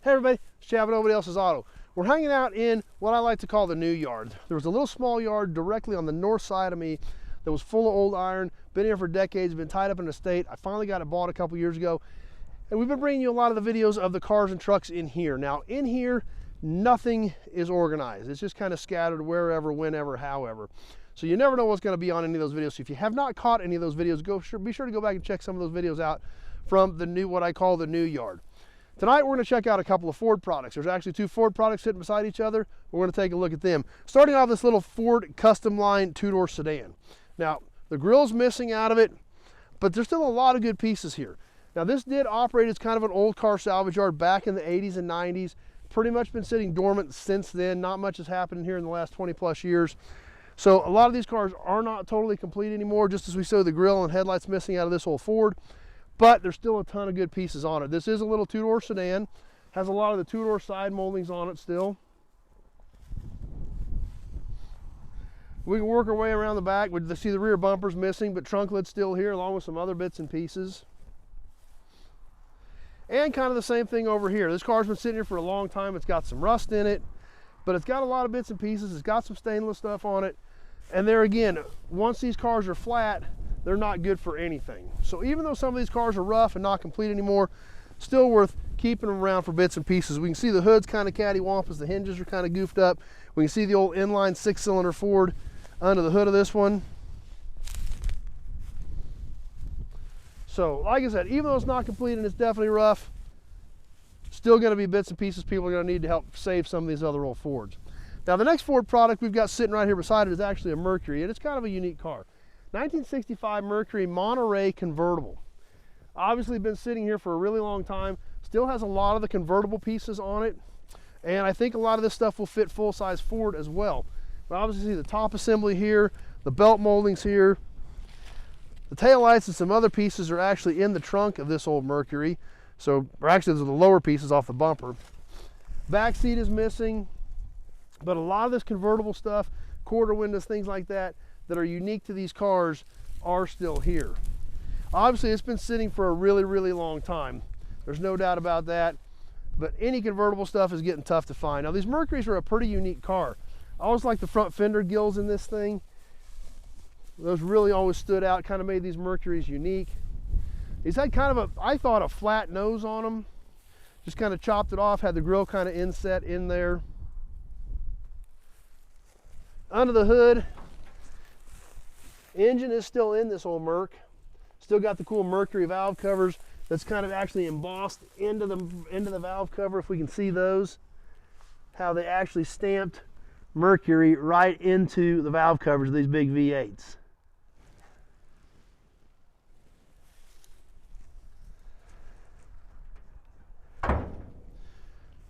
Hey everybody, it's Chad with Nobody Else's Auto. We're hanging out in what I like to call the new yard. There was a little small yard directly on the north side of me that was full of old iron, been here for decades, been tied up in a state. I finally got it bought a couple years ago, and we've been bringing you a lot of the videos of the cars and trucks in here. Now in here, nothing is organized. It's just kind of scattered wherever, whenever, however. So you never know what's going to be on any of those videos. So if you have not caught any of those videos, be sure to go back and check some of those videos out from the new, what I call the new yard. Tonight we're going to check out a couple of Ford products. There's actually two Ford products sitting beside each other. We're going to take a look at them. Starting off this little Ford custom line two-door sedan. Now the grill's missing out of it, but there's still a lot of good pieces here. Now this did operate as kind of an old car salvage yard back in the 80s and 90s. Pretty much been sitting dormant since then. Not much has happened here in the last 20 plus years. So a lot of these cars are not totally complete anymore, just as we saw the grill and headlights missing out of this old Ford. But there's still a ton of good pieces on it. This is a little two-door sedan. Has a lot of the two-door side moldings on it still. We can work our way around the back. We see the rear bumpers missing, but trunk lid's still here, along with some other bits and pieces. And kind of the same thing over here. This car's been sitting here for a long time. It's got some rust in it, but it's got a lot of bits and pieces. It's got some stainless stuff on it. And there again, once these cars are flat, they're not good for anything. So even though some of these cars are rough and not complete anymore, still worth keeping them around for bits and pieces. We can see the hood's kind of cattywampus, the hinges are kind of goofed up. We can see the old inline 6-cylinder Ford under the hood of this one. So like I said, even though it's not complete and it's definitely rough, still going to be bits and pieces people are going to need to help save some of these other old Fords. Now the next Ford product we've got sitting right here beside it is actually a Mercury, and it's kind of a unique car. 1965 Mercury Monterey convertible. Obviously been sitting here for a really long time. Still has a lot of the convertible pieces on it. And I think a lot of this stuff will fit full-size Ford as well. But obviously see the top assembly here, the belt moldings here. The taillights and some other pieces are actually in the trunk of this old Mercury. So, or actually those are the lower pieces off the bumper. Back seat is missing. But a lot of this convertible stuff, quarter windows, things like that, that are unique to these cars are still here. Obviously it's been sitting for a really, really long time. There's no doubt about that, but any convertible stuff is getting tough to find. Now these Mercuries are a pretty unique car. I always like the front fender gills in this thing. Those really always stood out, kind of made these Mercuries unique. He's had kind of a, I thought, a flat nose on them. Just kind of chopped it off, had the grill kind of inset in there. Under the hood, engine is still in this old Merc. Still got the cool Mercury valve covers that's kind of actually embossed into the valve cover, if we can see those. How they actually stamped Mercury right into the valve covers of these big V8s.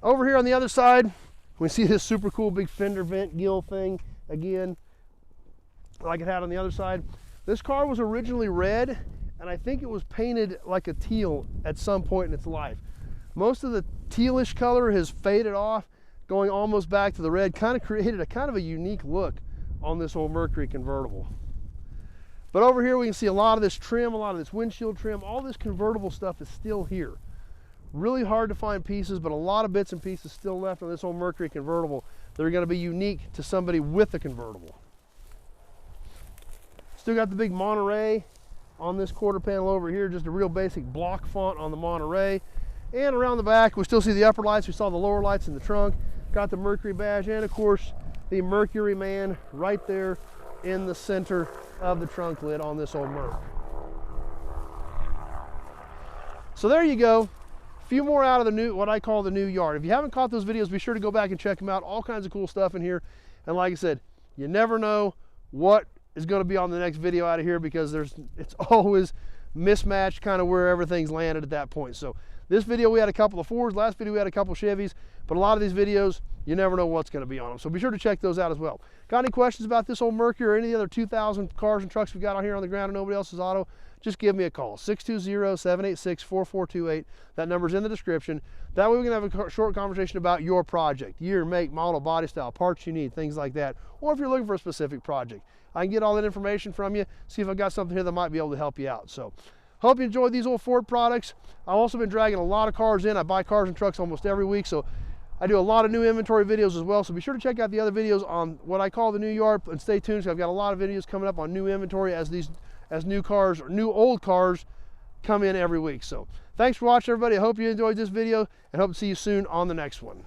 Over here on the other side, we see this super cool big fender vent gill thing again, like it had on the other side. This car was originally red, and I think it was painted like a teal at some point in its life. Most of the tealish color has faded off, going almost back to the red, kind of created a kind of a unique look on this old Mercury convertible. But over here we can see a lot of this trim, a lot of this windshield trim, all this convertible stuff is still here. Really hard to find pieces, but a lot of bits and pieces still left on this old Mercury convertible that are going to be unique to somebody with a convertible. Still got the big Monterey on this quarter panel over here, just a real basic block font on the Monterey. And around the back, we still see the upper lights, we saw the lower lights in the trunk, got the Mercury badge, and of course, the Mercury man right there in the center of the trunk lid on this old Merc. So there you go. A few more out of the new, what I call the new yard. If you haven't caught those videos, be sure to go back and check them out. All kinds of cool stuff in here. And like I said, you never know what is going to be on the next video out of here, because it's always mismatched kind of where everything's landed at that point. So this video we had a couple of Fords, last video we had a couple of Chevys, but a lot of these videos you never know what's going to be on them. So be sure to check those out as well. Got any questions about this old Mercury or any of the other 2,000 cars and trucks we got out here on the ground at Nobody Else's Auto? Just give me a call, 620-786-4428. That number's in the description. That way we can have a short conversation about your project, year, make, model, body style, parts you need, things like that. Or if you're looking for a specific project, I can get all that information from you, see if I've got something here that might be able to help you out. So Hope you enjoyed these old Ford products. I've also been dragging a lot of cars in. I buy cars and trucks almost every week, so I do a lot of new inventory videos as well. So be sure to check out the other videos on what I call the new yard, and stay tuned, because I've got a lot of videos coming up on new inventory as new cars or new old cars come in every week. So thanks for watching, everybody. I hope you enjoyed this video, and hope to see you soon on the next one.